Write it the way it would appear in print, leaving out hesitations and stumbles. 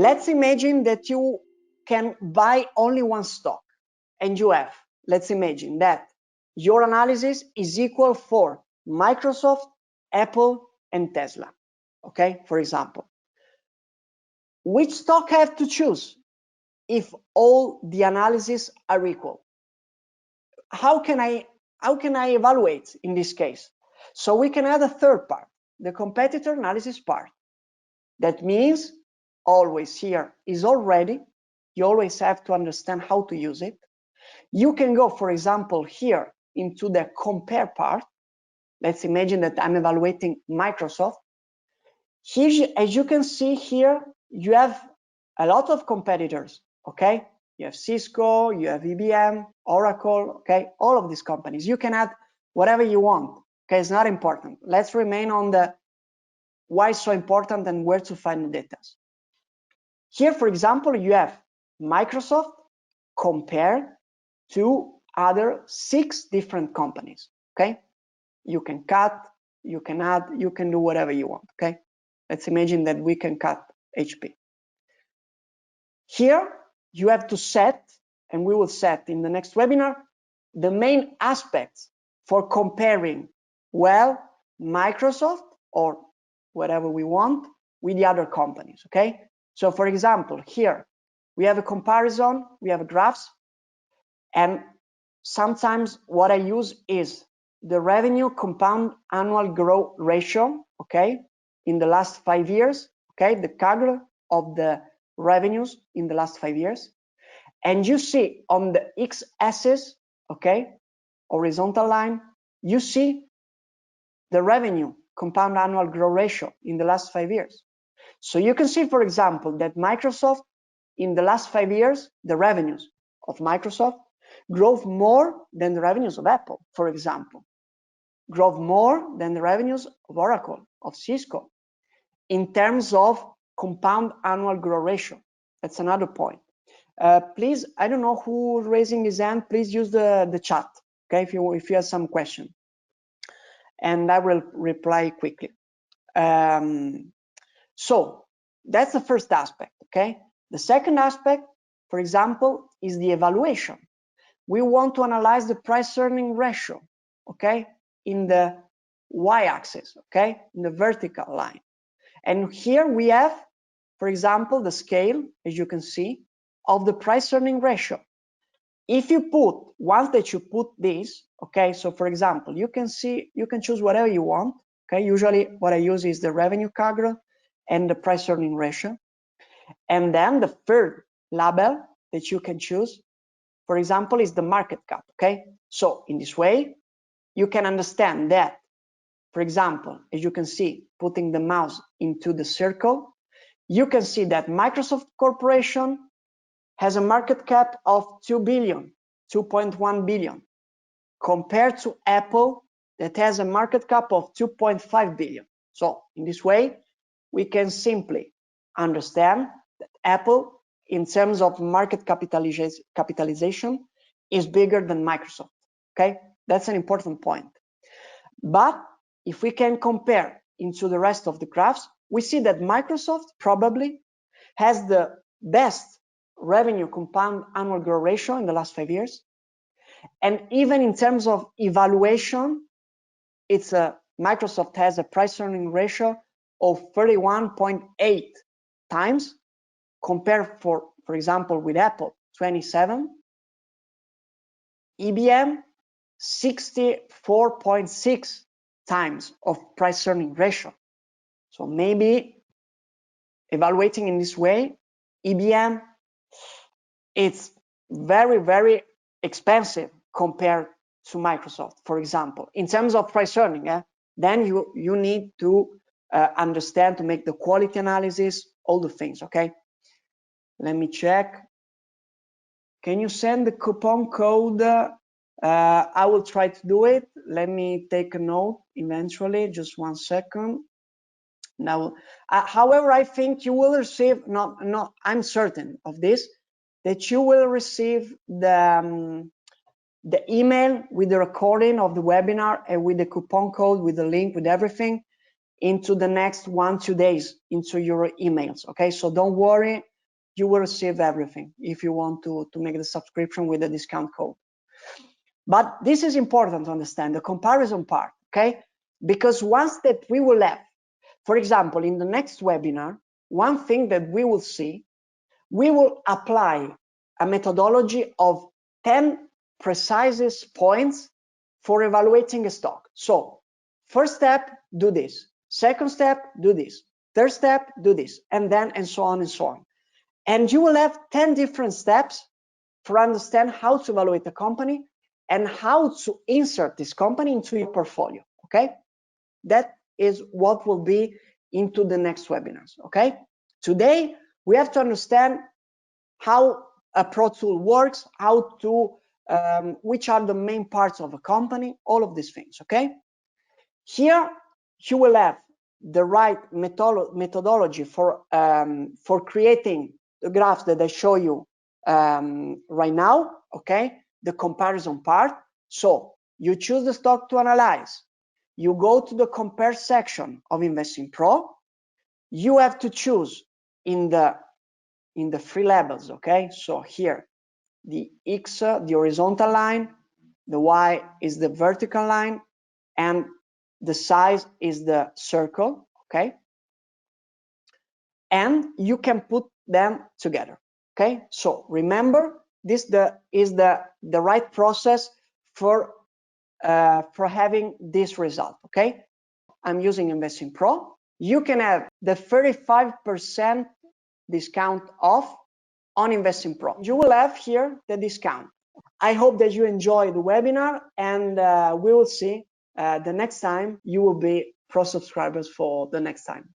Let's imagine that you can buy only one stock, and you have, let's imagine that your analysis is equal for Microsoft, Apple, and Tesla, okay, for example. Which stock I have to choose if all the analyses are equal? How can I evaluate in this case? So we can add a third part, the competitor analysis part. That means always here is already, you always have to understand how to use it. You can go, for example, here into the compare part. Let's imagine that I'm evaluating Microsoft. Here, as you can see here, you have a lot of competitors, okay? You have Cisco, you have IBM, Oracle, okay? All of these companies. You can add whatever you want, okay? It's not important. Let's remain on the why it's so important and where to find the data. Here, for example, you have Microsoft compared to other 6 different companies, okay? You can cut, you can add, you can do whatever you want, okay? Let's imagine that we can cut HP. Here, you have to set, and we will set in the next webinar, the main aspects for comparing, well, Microsoft or whatever we want with the other companies, okay? So for example, here, we have a comparison, we have graphs, and sometimes what I use is the revenue compound annual growth ratio, okay, in the last 5 years, okay, the CAGR of the revenues in the last 5 years. And you see on the x-axis, okay, horizontal line, you see the revenue compound annual growth ratio in the last 5 years. So you can see, for example, that Microsoft in the last 5 years, the revenues of Microsoft grow more than the revenues of Apple, for example, grow more than the revenues of Oracle, of Cisco, in terms of compound annual growth ratio. That's another point. Please, I don't know who raising his hand, please use the chat, okay, if you have some question. And I will reply quickly. So that's the first aspect, okay? The second aspect, for example, is the evaluation. We want to analyze the price-earning ratio, okay, in the y-axis, okay, in the vertical line. And here we have, for example, the scale, as you can see, of the price-earning ratio. If you put, once that you put this, okay, so for example, you can see, you can choose whatever you want, okay? Usually what I use is the revenue CAGR and the price-earning ratio. And then the third label that you can choose, for example, is the market cap, okay? So in this way, you can understand that, for example, as you can see, putting the mouse into the circle, you can see that Microsoft Corporation has a market cap of 2 billion, 2.1 billion, compared to Apple that has a market cap of 2.5 billion. So in this way, we can simply understand that Apple, in terms of market capitalization, is bigger than Microsoft, okay? That's an important point. But if we can compare into the rest of the graphs, we see that Microsoft probably has the best revenue compound annual growth ratio in the last 5 years. And even in terms of evaluation, Microsoft has a price-earning ratio of 31.8 times, compared, for example, with Apple, 27, IBM, 64.6 times of price-earning ratio. So maybe evaluating in this way, IBM, it's very, very expensive compared to Microsoft, for example, in terms of price earning. Then you need to understand, to make the quality analysis, all the things, okay? Let me check. Can you send the coupon code? I will try to do it. Let me take a note eventually, just 1 second. Now, however, I think you will receive, I'm certain of this, that you will receive the email with the recording of the webinar and with the coupon code, with the link, with everything, into the next 1-2 days into your emails, okay? So don't worry, you will receive everything if you want to make the subscription with the discount code. But this is important to understand, the comparison part, okay? Because once that we will have, for example, in the next webinar, one thing that we will see, we will apply a methodology of 10 precise points for evaluating a stock. So first step, do this. Second step, do this. Third step, do this. And then, and so on and so on. And you will have 10 different steps for understand how to evaluate the company and how to insert this company into your portfolio, okay? That is what will be into the next webinars, okay? Today, we have to understand how a Pro Tool works, how to, which are the main parts of a company, all of these things, okay? Here, you will have the right methodology for creating the graphs that I show you right now, okay? The comparison part. So you choose the stock to analyze. You go to the compare section of Investing Pro. You have to choose in the three levels, okay? So here, the X, the horizontal line, the Y is the vertical line, and the size is the circle, okay? And you can put them together, okay? So remember, this is the right process for having this result, okay? I'm using Investing Pro. You can have the 35% discount off on Investing Pro. You will have here the discount. I hope that you enjoy the webinar, and we will see the next time you will be Pro subscribers for the next time.